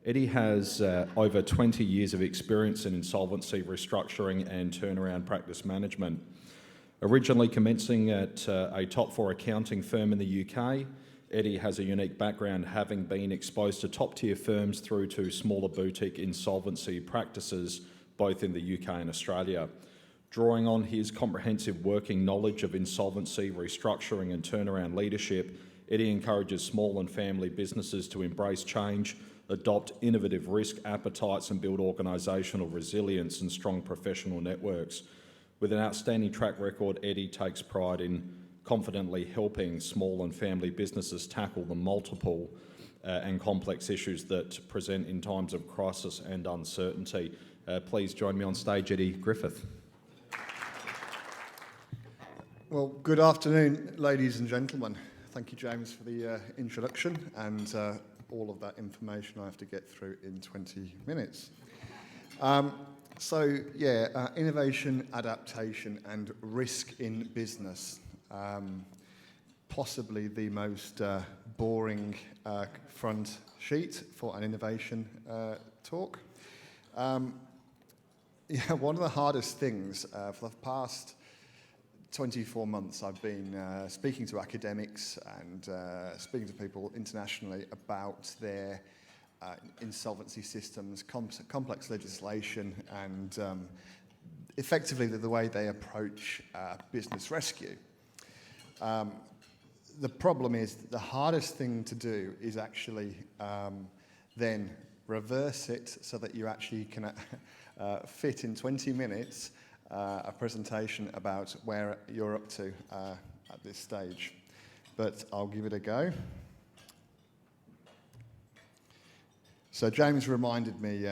Eddie has over 20 years of experience in insolvency, restructuring and turnaround practice management. Originally commencing at a top 4 accounting firm in the UK, Eddie has a unique background, having been exposed to top-tier firms through to smaller boutique insolvency practices, both in the UK and Australia. Drawing on his comprehensive working knowledge of insolvency, restructuring and turnaround leadership, Eddie encourages small and family businesses to embrace change, adopt innovative risk appetites and build organisational resilience and strong professional networks. With an outstanding track record, Eddie takes pride in confidently helping small and family businesses tackle the multiple and complex issues that present in times of crisis and uncertainty. Please join me on stage, Eddie Griffith. Well, good afternoon, ladies and gentlemen. Thank you, James, for the introduction and all of that information I have to get through in 20 minutes. Innovation, adaptation and risk in business. Possibly the most boring front sheet for an innovation talk. One of the hardest things for the past 24 months I've been speaking to academics and speaking to people internationally about their insolvency systems, complex legislation and effectively the way they approach business rescue. The problem is that the hardest thing to do is actually then reverse it so that you actually can fit in 20 minutes a presentation about where you're up to at this stage. But I'll give it a go. So James reminded me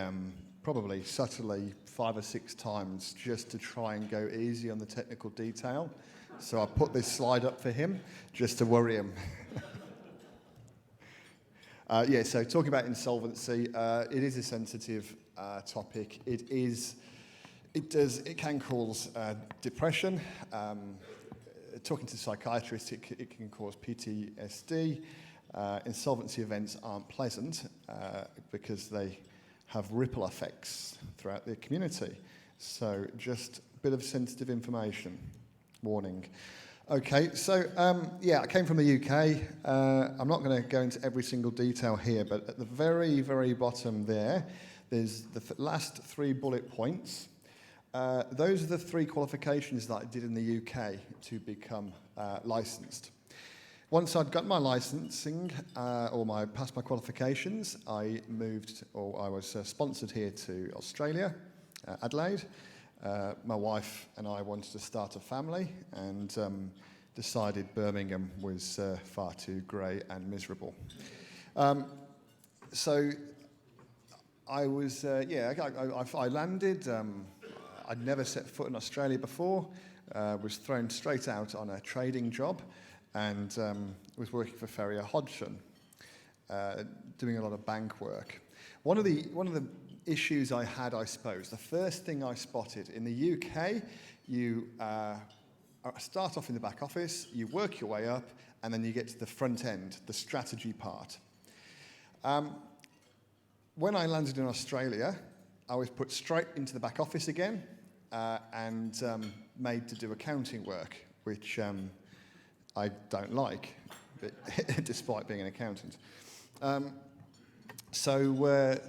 probably subtly 5 or 6 times just to try and go easy on the technical detail. So I put this slide up for him just to worry him. So talking about insolvency, it is a sensitive topic. It can cause depression. Talking to psychiatrists, it can cause PTSD. Insolvency events aren't pleasant because they have ripple effects throughout the community. So just a bit of sensitive information. Warning. Okay, so I came from the UK. I'm not going to go into every single detail here, but at the very, very bottom there's the last 3 bullet points. Those are the 3 qualifications that I did in the UK to become licensed. Once I'd got my licensing passed my qualifications, I was sponsored here to Australia, Adelaide. My wife and I wanted to start a family and decided Birmingham was far too grey and miserable. So I was, I landed. I'd never set foot in Australia before. Was thrown straight out on a trading job and was working for Ferrier Hodgson, doing a lot of bank work. One of the issues I had, I suppose, the first thing I spotted in the UK, you start off in the back office, you work your way up, and then you get to the front end, the strategy part. When I landed in Australia, I was put straight into the back office again and made to do accounting work, which I don't like, despite being an accountant. So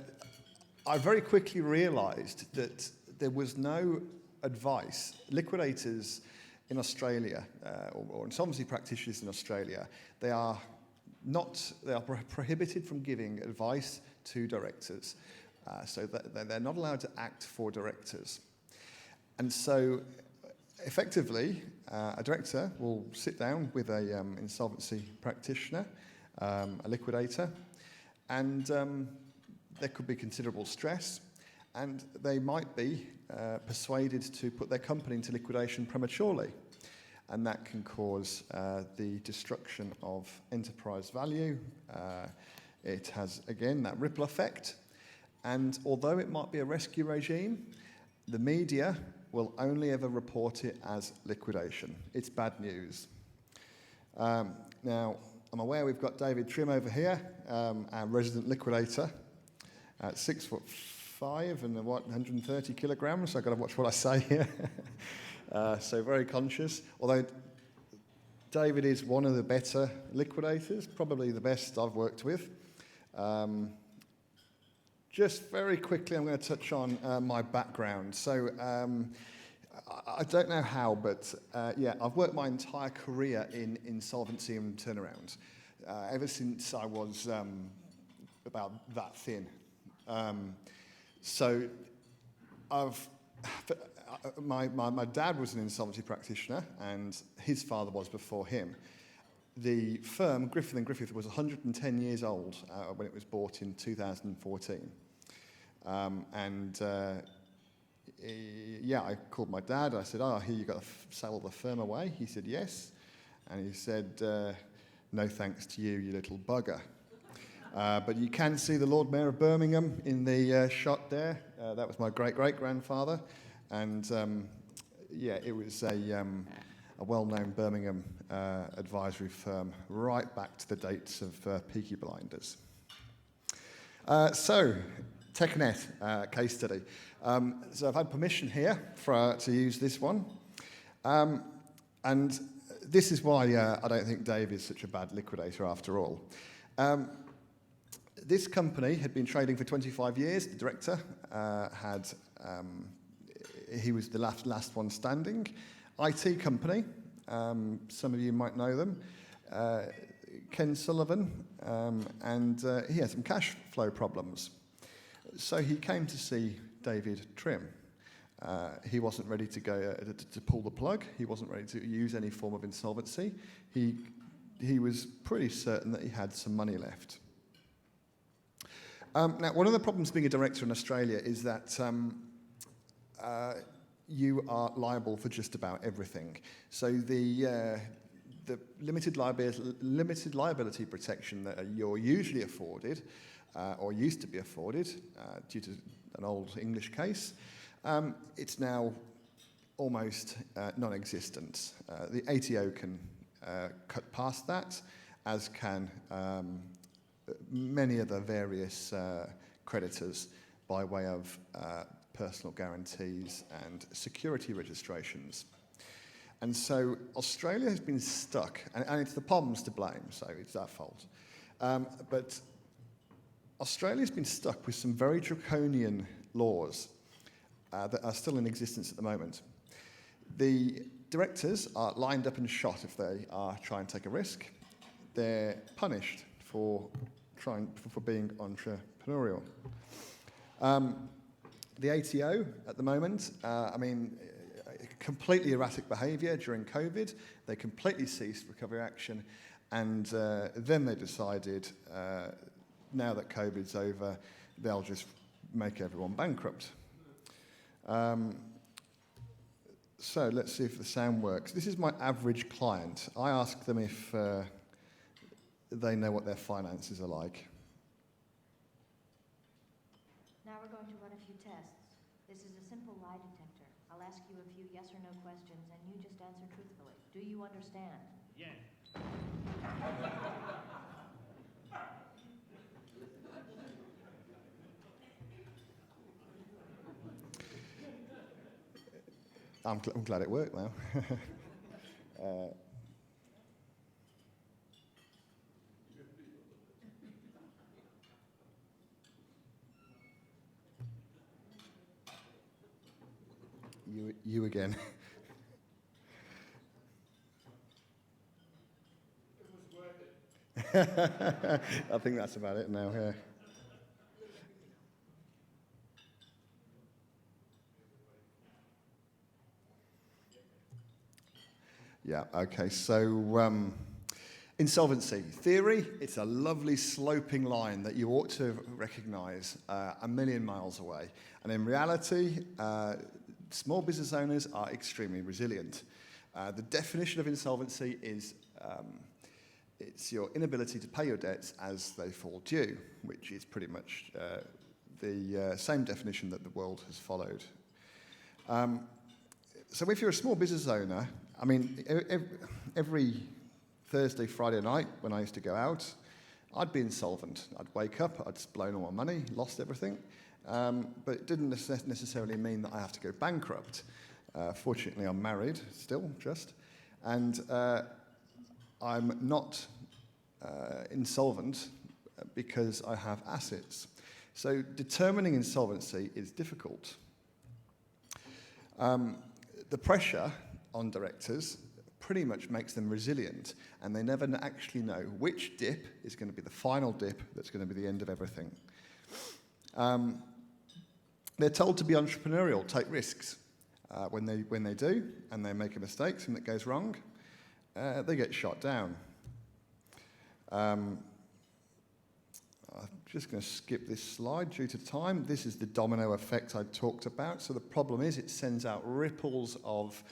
I very quickly realised that there was no advice. Liquidators in Australia, or insolvency practitioners in Australia, they are prohibited from giving advice to directors. So that they're not allowed to act for directors. And so, effectively, a director will sit down with a insolvency practitioner, a liquidator, and there could be considerable stress, and they might be persuaded to put their company into liquidation prematurely. And that can cause the destruction of enterprise value. It has, again, that ripple effect. And although it might be a rescue regime, the media will only ever report it as liquidation. It's bad news. Now, I'm aware we've got David Trim over here, our resident liquidator. at 6'5" and 130 kilograms. So I've got to watch what I say here. So very conscious. Although David is one of the better liquidators, probably the best I've worked with. Just very quickly, I'm going to touch on my background. So I don't know how, but yeah, I've worked my entire career in insolvency and turnaround, ever since I was about that thin. So my dad was an insolvency practitioner, and his father was before him. The firm, Griffith & Griffith, was 110 years old when it was bought in 2014. Yeah, I called my dad. I said, "Oh, here, you've got to sell the firm away." He said, "Yes." And he said, "No thanks to you, you little bugger." But you can see the Lord Mayor of Birmingham in the shot there. That was my great-great-grandfather. And yeah, it was a well-known Birmingham advisory firm right back to the dates of Peaky Blinders. So, TechNet case study. So I've had permission here to use this one. And this is why I don't think Dave is such a bad liquidator after all. This company had been trading for 25 years. The director he was the last one standing. IT company, some of you might know them. Ken Sullivan, and he had some cash flow problems. So he came to see David Trim. He wasn't ready to go to pull the plug. He wasn't ready to use any form of insolvency. He was pretty certain that he had some money left. Now, one of the problems being a director in Australia is that you are liable for just about everything. So the limited liability protection that you're usually afforded, or used to be afforded, due to an old English case, it's now almost non-existent. The ATO can cut past that, as can many other various creditors by way of personal guarantees and security registrations. And so Australia has been stuck, and it's the POMs to blame, so it's our fault. But Australia's been stuck with some very draconian laws that are still in existence at the moment. The directors are lined up and shot if they are trying to take a risk. They're punished for being entrepreneurial. The ATO at the moment, completely erratic behaviour during COVID. They completely ceased recovery action, and then they decided, now that COVID's over, they'll just make everyone bankrupt. So let's see if the sound works. This is my average client. I ask them if they know what their finances are like. Now we're going to run a few tests. This is a simple lie detector. I'll ask you a few yes or no questions, and you just answer truthfully. Do you understand? Yes. I'm glad it worked now. You again. I think that's about it now. Yeah. Yeah, okay, so insolvency. Theory, it's a lovely sloping line that you ought to recognise a million miles away. And in reality, small business owners are extremely resilient. The definition of insolvency is it's your inability to pay your debts as they fall due, which is pretty much the same definition that the world has followed. So if you're a small business owner, I mean, every Thursday, Friday night when I used to go out, I'd be insolvent. I'd wake up, I'd blown all my money, lost everything, but it didn't necessarily mean that I have to go bankrupt. Fortunately, I'm married still, and I'm not insolvent because I have assets. So determining insolvency is difficult. The pressure on directors pretty much makes them resilient, and they never actually know which dip is going to be the final dip that's going to be the end of everything. They're told to be entrepreneurial, take risks. When they do, and they make a mistake, something that goes wrong, they get shot down. I'm just going to skip this slide due to time. This is the domino effect I talked about. So the problem is it sends out ripples of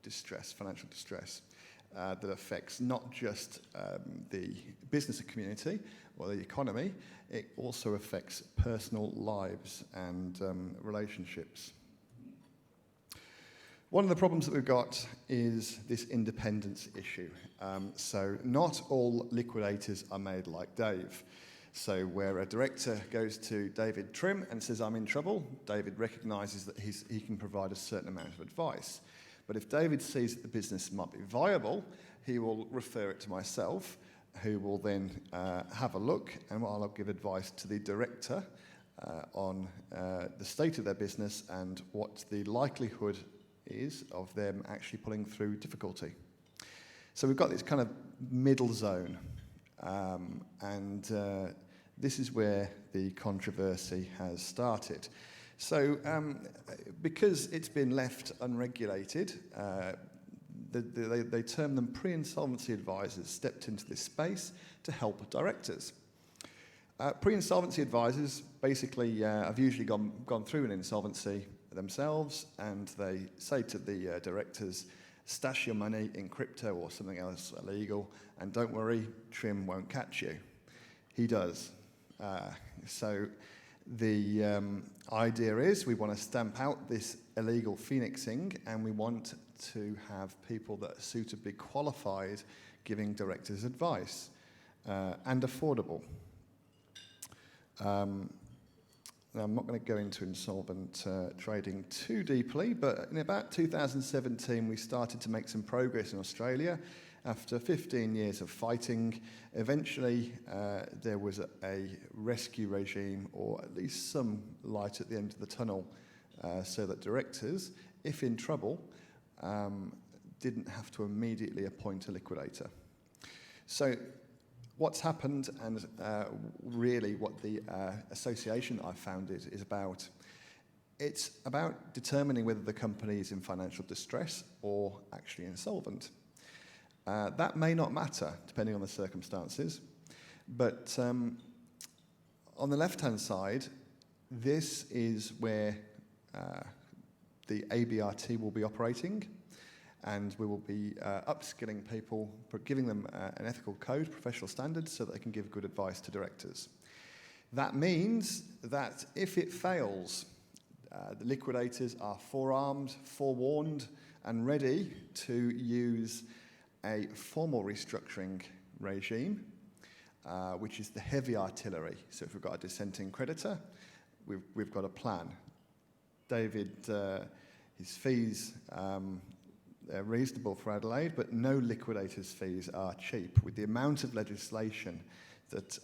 distress, financial distress, that affects not just the business community or the economy, it also affects personal lives and relationships. One of the problems that we've got is this independence issue. So not all liquidators are made like Dave. So where a director goes to David Trim and says, I'm in trouble, David recognises that he can provide a certain amount of advice. But if David sees that the business might be viable, he will refer it to myself, who will then have a look, and I'll give advice to the director on the state of their business and what the likelihood is of them actually pulling through difficulty. So we've got this kind of middle zone, and this is where the controversy has started. So because it's been left unregulated, they term them pre-insolvency advisors, stepped into this space to help directors. Pre-insolvency advisors basically have usually gone through an insolvency themselves, and they say to the directors, stash your money in crypto or something else illegal, and don't worry, Trim won't catch you. He does. So the idea is we want to stamp out this illegal phoenixing, and we want to have people that are suitably qualified giving directors advice and affordable. Now, I'm not going to go into insolvent trading too deeply, but in about 2017 we started to make some progress in Australia. After 15 years of fighting, eventually there was a rescue regime, or at least some light at the end of the tunnel, so that directors, if in trouble, didn't have to immediately appoint a liquidator. So what's happened, and really what the association I've founded is about, it's about determining whether the company is in financial distress or actually insolvent. That may not matter, depending on the circumstances, but on the left-hand side, this is where the ABRT will be operating, and we will be upskilling people, giving them an ethical code, professional standards, so that they can give good advice to directors. That means that if it fails, the liquidators are forearmed, forewarned, and ready to use a formal restructuring regime, which is the heavy artillery. So if we've got a dissenting creditor, we've got a plan. David, his fees, they're reasonable for Adelaide, but no liquidators' fees are cheap. With the amount of legislation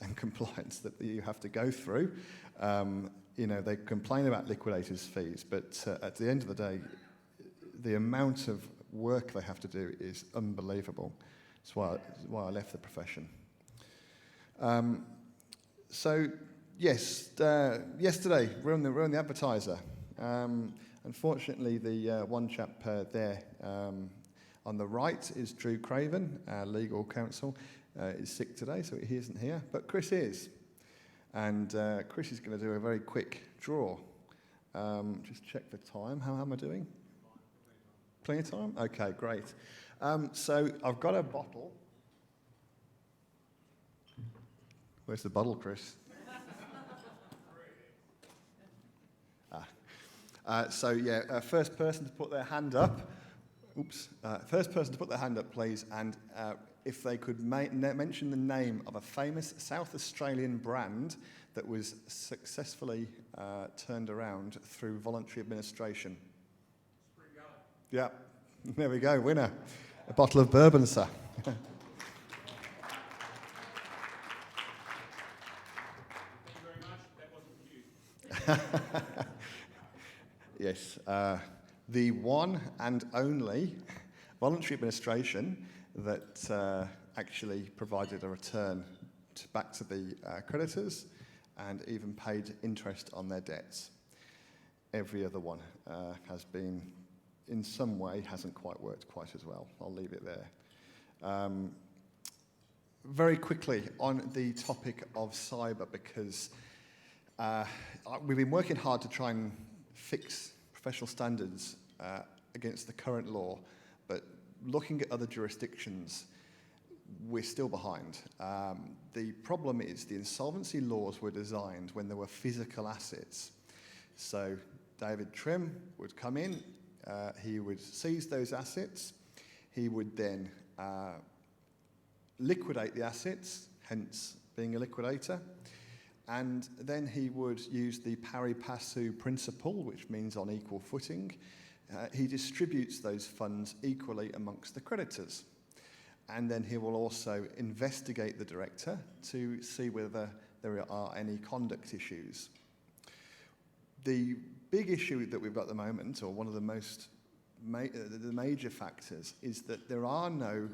and compliance that you have to go through, they complain about liquidators' fees, but at the end of the day, the amount of work they have to do is unbelievable. That's why I left the profession. So yes, yesterday we're on the advertiser. Unfortunately, the one chap there on the right is Drew Craven, our legal counsel, is sick today, so he isn't here, but Chris is. And Chris is going to do a very quick draw. Just check the time. How am I doing? Plenty of time? Okay, great. So I've got a bottle. Where's the bottle, Chris? First person to put their hand up. First person to put their hand up, please. And if they could mention the name of a famous South Australian brand that was successfully turned around through voluntary administration. Yeah, there we go, winner. A bottle of bourbon, sir. Thank you very much. That wasn't cute. Yes, the one and only voluntary administration that actually provided a return back to the creditors and even paid interest on their debts. Every other one has been, in some way, hasn't quite worked quite as well. I'll leave it there. Very quickly on the topic of cyber, because we've been working hard to try and fix professional standards against the current law, but looking at other jurisdictions, we're still behind. The problem is the insolvency laws were designed when there were physical assets. So David Trim would come in, he would seize those assets, he would then liquidate the assets, hence being a liquidator, and then he would use the pari passu principle, which means on equal footing. He distributes those funds equally amongst the creditors. And then he will also investigate the director to see whether there are any conduct issues. The big issue that we've got at the moment, or one of the major factors, is that there are no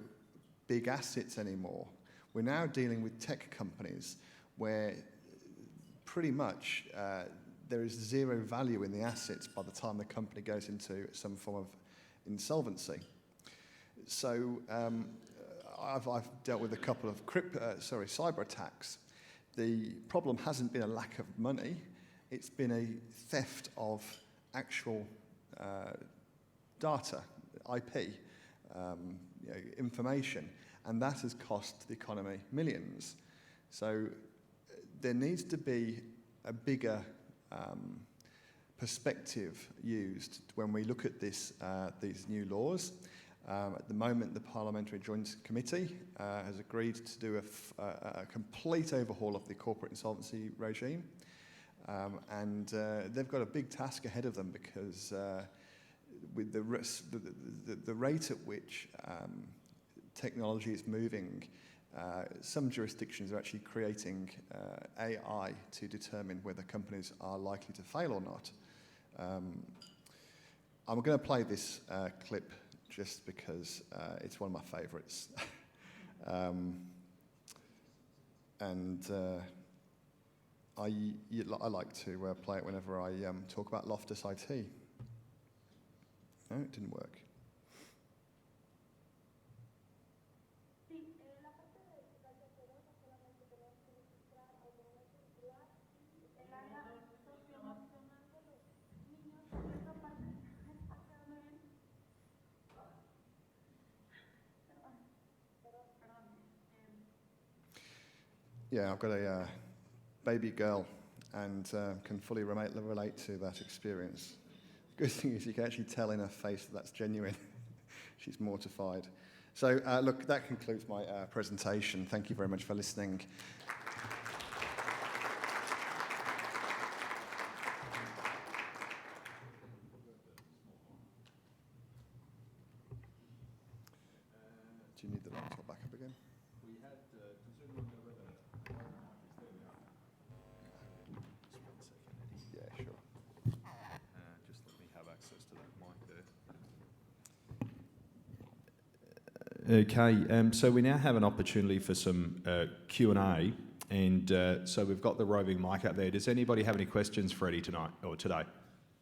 big assets anymore. We're now dealing with tech companies where pretty much there is zero value in the assets by the time the company goes into some form of insolvency. So I've dealt with a couple of cyber attacks. The problem hasn't been a lack of money, it's been a theft of actual data, IP, information, and that has cost the economy millions. So there needs to be a bigger perspective used when we look at these new laws. At the moment, the Parliamentary Joint Committee has agreed to do a complete overhaul of the corporate insolvency regime, and they've got a big task ahead of them because with the rate at which technology is moving, some jurisdictions are actually creating AI to determine whether companies are likely to fail or not. I'm going to play this clip just because it's one of my favourites. I like to play it whenever I talk about Loftus IT. No, it didn't work. Yeah, I've got a baby girl and can fully relate to that experience. Good thing is you can actually tell in her face that that's genuine. She's mortified. So look, that concludes my presentation. Thank you very much for listening. Do you need the laptop back up again? We had, considering there were Yeah, sure. just let me have access to that mic there. Okay, so we now have an opportunity for some Q&A, and so we've got the roving mic out there. Does anybody have any questions for Eddie tonight or today?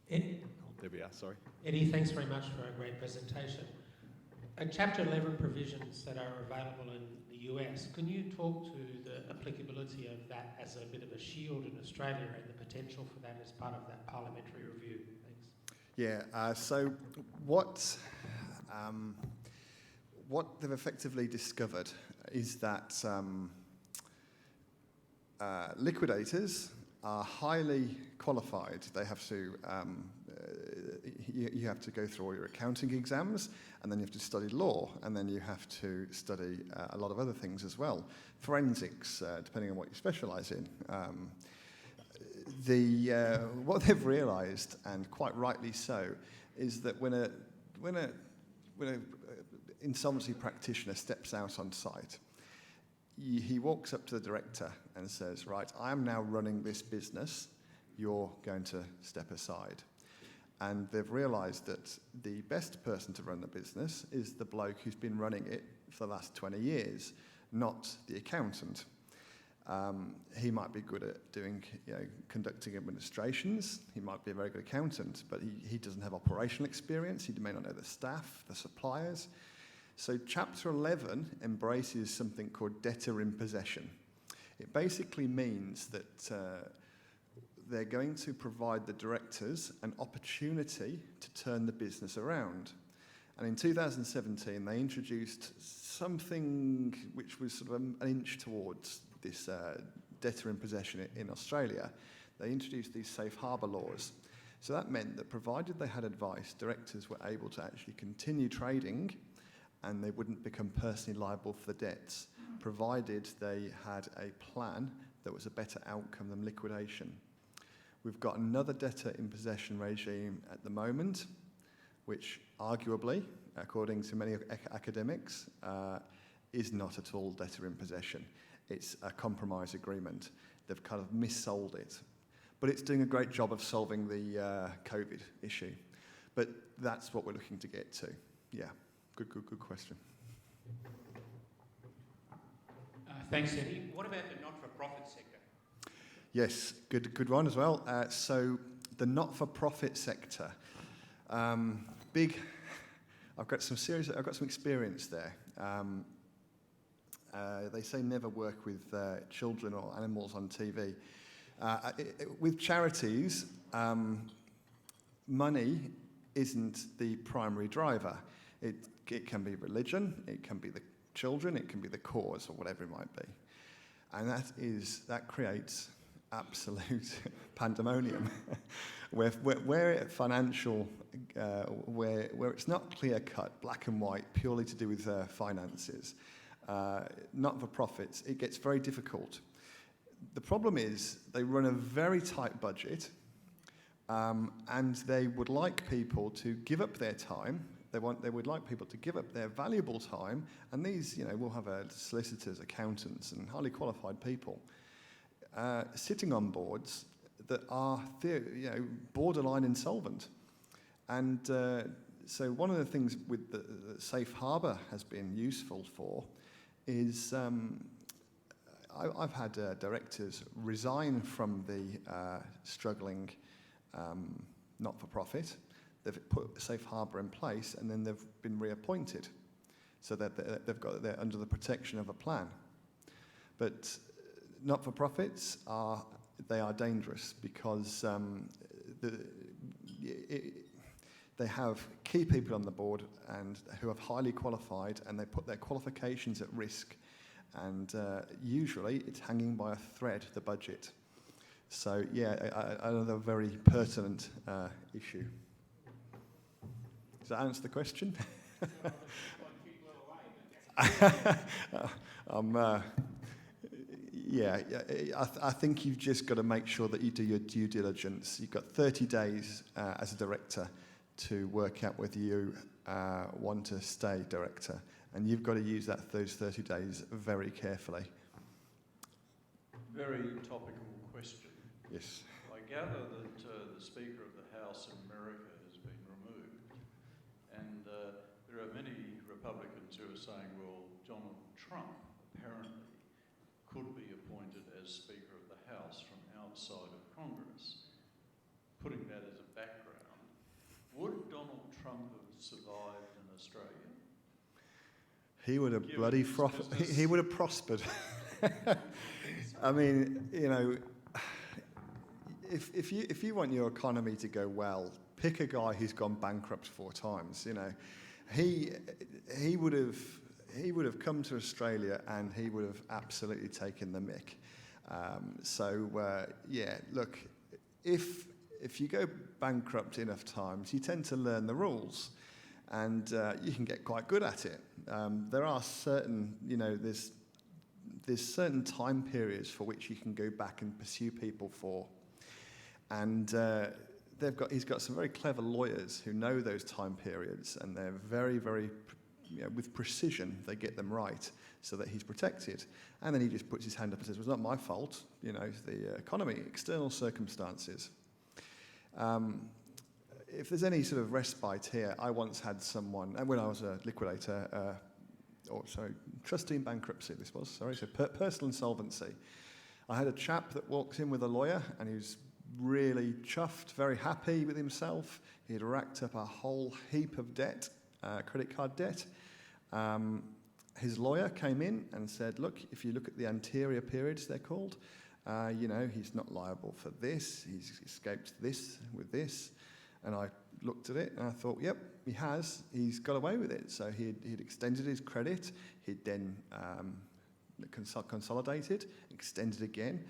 There we are, sorry. Eddie, thanks very much for a great presentation. Chapter 11 provisions that are available in the US, can you talk to the applicability of that as a bit of a shield in Australia and the potential for that as part of that parliamentary review? Thanks. Yeah, so what they've effectively discovered is that liquidators are highly qualified. They have to, you have to go through all your accounting exams, and then you have to study law, and then you have to study a lot of other things as well. Forensics, depending on what you specialise in. What they've realised, and quite rightly so, is that when a insolvency practitioner steps out on site, he walks up to the director and says, right, I am now running this business, you're going to step aside. And they've realised that the best person to run the business is the bloke who's been running it for the last 20 years, not the accountant. He might be good at doing, conducting administrations. He might be a very good accountant, but he doesn't have operational experience. He may not know the staff, the suppliers. So Chapter 11 embraces something called debtor in possession. It basically means that they're going to provide the directors an opportunity to turn the business around. And in 2017, they introduced something which was sort of an inch towards this debtor in possession in Australia. They introduced these safe harbour laws. So that meant that provided they had advice, directors were able to actually continue trading and they wouldn't become personally liable for the debts, provided they had a plan that was a better outcome than liquidation. We've got another debtor in possession regime at the moment, which arguably, according to many academics, is not at all debtor in possession. It's a compromise agreement. They've kind of missold it. But it's doing a great job of solving the COVID issue. But that's what we're looking to get to. Yeah, good question. Thanks, Eddie. What about the not-for-profit sector? Yes, good one as well. So the not-for-profit sector, big. I've got some experience there. They say never work with children or animals on TV. With charities, money isn't the primary driver. It can be religion, it can be the children, it can be the cause, or whatever it might be. And that creates absolute pandemonium, where financial, where it's not clear cut, black and white, purely to do with finances. Not for profits, it gets very difficult. The problem is they run a very tight budget, and they would like people to give up their time. They would like people to give up their valuable time, and these, will have solicitors, accountants, and highly qualified people sitting on boards that are, borderline insolvent. And so one of the things with the safe harbour has been useful for is I've had directors resign from the struggling not-for-profit. They've put safe harbour in place, and then they've been reappointed, so that they're under the protection of a plan. But not-for-profits are dangerous because they have key people on the board and who are highly qualified, and they put their qualifications at risk. And usually it's hanging by a thread, the budget. So yeah, another very pertinent issue. Does that answer the question? I think you've just got to make sure that you do your due diligence. You've got 30 days as a director to work out whether you want to stay director, and you've got to use those 30 days very carefully. Very topical question. Yes. I gather that the Speaker of the House in America has been removed, and there are many Republicans who are saying, well, Donald Trump apparently could be appointed as Speaker of the House from outside of Congress. Putting that as a background, would Donald Trump have survived in Australia? He would have he would have prospered. I mean, if you want your economy to go well, pick a guy who's gone bankrupt 4 times. He would have come to Australia and he would have absolutely taken the mick. Yeah, look, if you go bankrupt enough times, you tend to learn the rules, and you can get quite good at it. There are certain, there's certain time periods for which you can go back and pursue people for, and he's got some very clever lawyers who know those time periods, and they're very, very, with precision, they get them right so that he's protected. And then he just puts his hand up and says, well, it's not my fault, it's the economy, external circumstances. If there's any sort of respite here, I once had someone, when I was a liquidator, trustee in bankruptcy so personal insolvency. I had a chap that walks in with a lawyer, and he was really chuffed, very happy with himself. He had racked up a whole heap of debt, credit card debt. His lawyer came in and said, look, if you look at the anterior periods, they're called, he's not liable for this, he's escaped this with this. And I looked at it and I thought, yep, he has. He's got away with it. So he'd extended his credit. He'd then consolidated, extended again,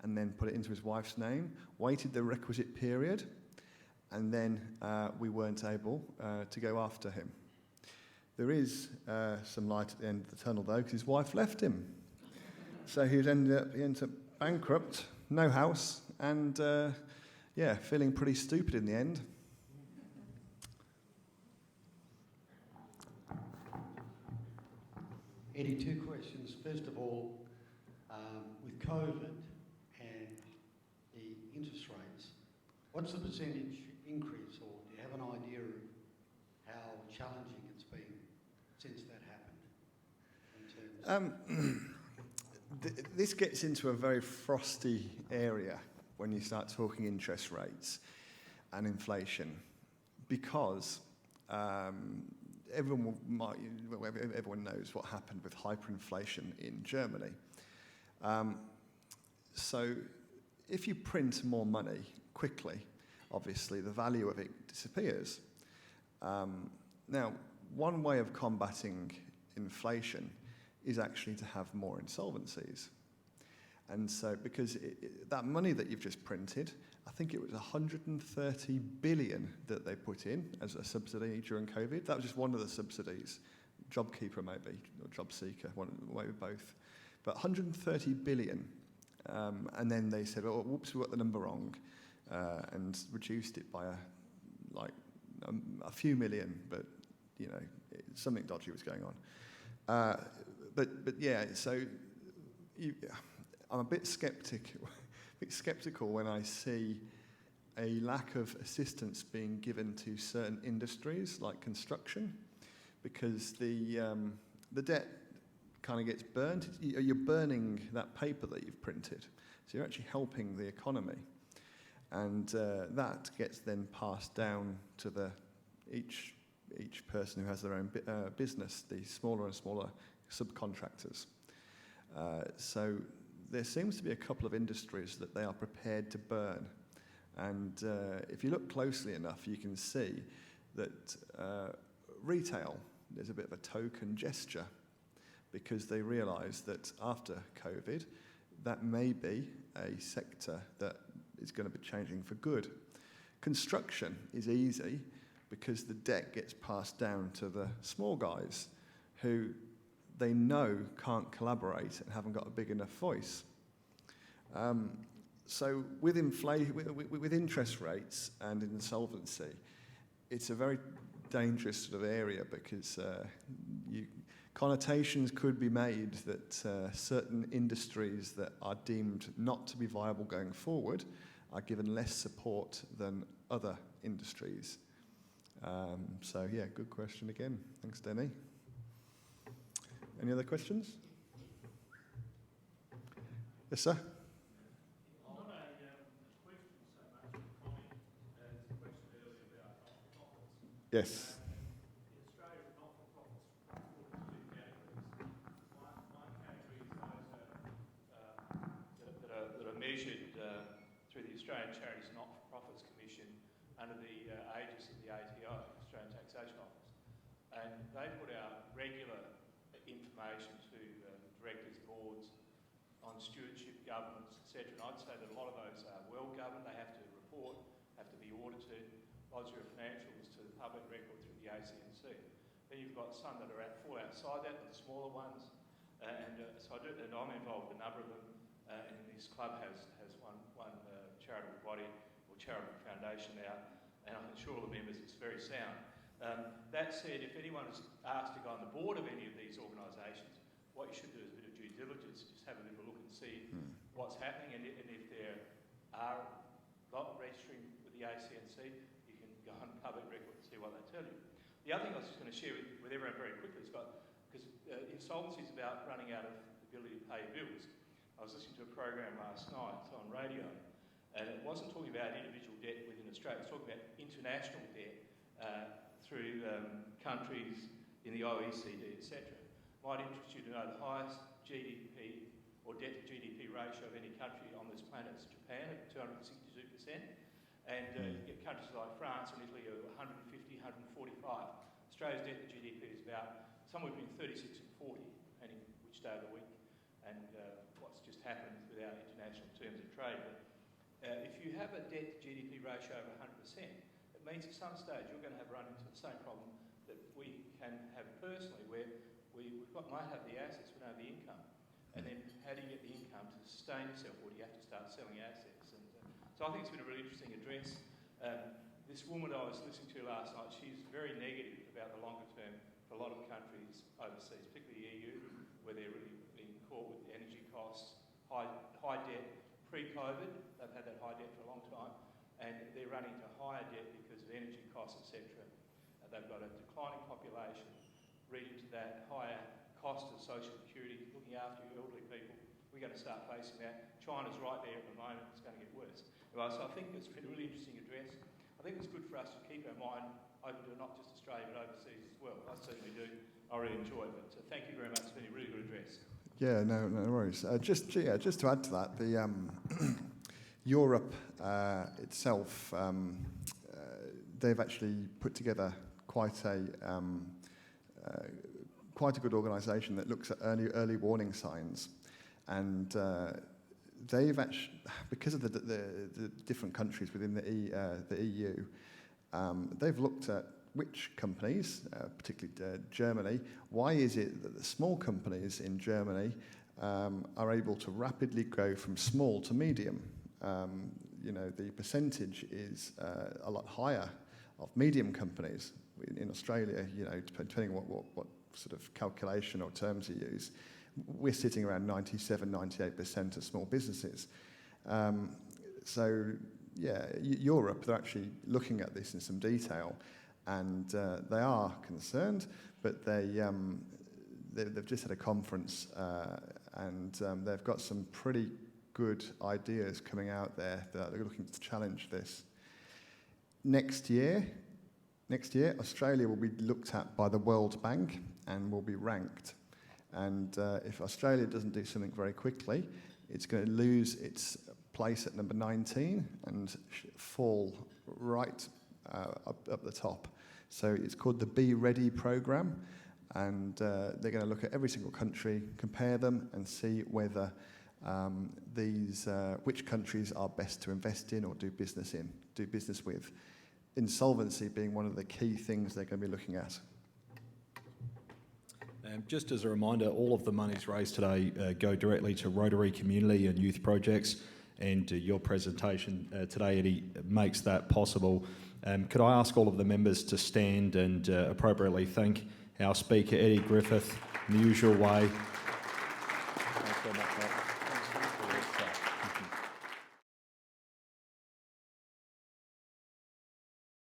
and then put it into his wife's name, waited the requisite period, and then we weren't able to go after him. There is some light at the end of the tunnel, though, because his wife left him. So he ended up bankrupt, no house, and feeling pretty stupid in the end. Eddie, 2 questions. First of all, with COVID and the interest rates, what's the percentage increase, or do you have an idea of how challenging it's been since that happened? In terms This gets into a very frosty area when you start talking interest rates and inflation, because everyone knows what happened with hyperinflation in Germany. So if you print more money quickly, obviously the value of it disappears. Now, one way of combating inflation is actually to have more insolvencies. And so, because that money that you've just printed, I think it was 130 billion that they put in as a subsidy during COVID. That was just one of the subsidies. JobKeeper maybe, or JobSeeker, maybe both. But 130 billion. And then they said, oh, whoops, we got the number wrong, and reduced it by a few million, but, something dodgy was going on. But yeah, so I'm a bit sceptical when I see a lack of assistance being given to certain industries like construction, because the debt kind of gets burnt. You're burning that paper that you've printed, so you're actually helping the economy, and that gets then passed down to each person who has their own business, the smaller and smaller subcontractors. So there seems to be a couple of industries that they are prepared to burn. And if you look closely enough, you can see that retail, there's a bit of a token gesture, because they realise that after COVID, that may be a sector that is going to be changing for good. Construction is easy because the debt gets passed down to the small guys who they know can't collaborate and haven't got a big enough voice. So with interest rates and insolvency, it's a very dangerous sort of area, because connotations could be made that certain industries that are deemed not to be viable going forward are given less support than other industries. So yeah, good question again. Thanks, Denny. Any other questions? Yes, sir? Not a question so much, a comment, as a question earlier about not-for-profits. Yes. In Australia, not-for-profits fall into 2 categories. One category is those that are measured through the Australian Charities Not-for-Profits Commission under the aegis of the ATO, Australian Taxation Office. And they put out regular information to directors, boards, on stewardship, governance, etc. And I'd say that a lot of those are well governed. They have to report, have to be audited, lodge their financials to the public record through the ACNC. Then you've got some that fall outside that, the smaller ones. So I'm involved with a number of them. And this club has one charitable body or charitable foundation now, and I can assure all the members it's very sound. That said, if anyone is asked to go on the board of any of these organisations, what you should do is a bit of due diligence, just have a bit of a look and see what's happening, and if there are not registering with the ACNC, you can go on public record and see what they tell you. The other thing I was just going to share with everyone very quickly is because insolvency is about running out of the ability to pay bills. I was listening to a program last night on radio, and it wasn't talking about individual debt within Australia, it was talking about international debt through countries in the OECD, etc. Might interest you to know the highest GDP or debt to GDP ratio of any country on this planet is Japan at 262%, and you get countries like France and Italy are 150, 145. Australia's debt to GDP is about somewhere between 36 and 40, depending which day of the week and what's just happened with our international terms of trade. But if you have a debt to GDP ratio of 100%, it means at some stage you're going to have run into the same problem that we can have personally, where might have the assets, we don't have the income. And then how do you get the income to sustain yourself, or do you have to start selling assets? And so I think it's been a really interesting address. This woman I was listening to last night, she's very negative about the longer term for a lot of countries overseas, particularly the EU, where they're really being caught with energy costs, high debt. Pre-COVID, they've had that high debt for a long time, and they're running into higher debt because of energy costs, etc. They've got a declining population, reading to that higher cost of social security, looking after your elderly people. We're going to start facing that. China's right there at the moment, it's going to get worse. Well, so I think it's been a really interesting address. I think it's good for us to keep our mind open to not just Australia but overseas as well. I certainly do. I really enjoy it. But thank you very much. It's been a really good address. Yeah, no worries. Just to add to that, the Europe itself, they've actually put together quite a good organisation that looks at early warning signs, and they've actually, because of the different countries within the EU, they've looked at which companies, particularly Germany, why is it that the small companies in Germany are able to rapidly go from small to medium? The percentage is a lot higher of medium companies in Australia, depending on what sort of calculation or terms you use. We're sitting around 97-98% of small businesses. Europe, they're actually looking at this in some detail, and they are concerned, but they've just had a conference, and they've got some pretty good ideas coming out there that they're looking to challenge this. Next year, Australia will be looked at by the World Bank and will be ranked. And if Australia doesn't do something very quickly, it's going to lose its place at number 19 and fall right up the top. So it's called the Be Ready programme, and they're going to look at every single country, compare them, and see whether which countries are best to invest in or do business with. Insolvency being one of the key things they're going to be looking at. Just as a reminder, all of the monies raised today go directly to Rotary community and youth projects, and your presentation today, Eddie, makes that possible. Could I ask all of the members to stand and appropriately thank our speaker, Eddie Griffith, in the usual way. Thanks very much, mate.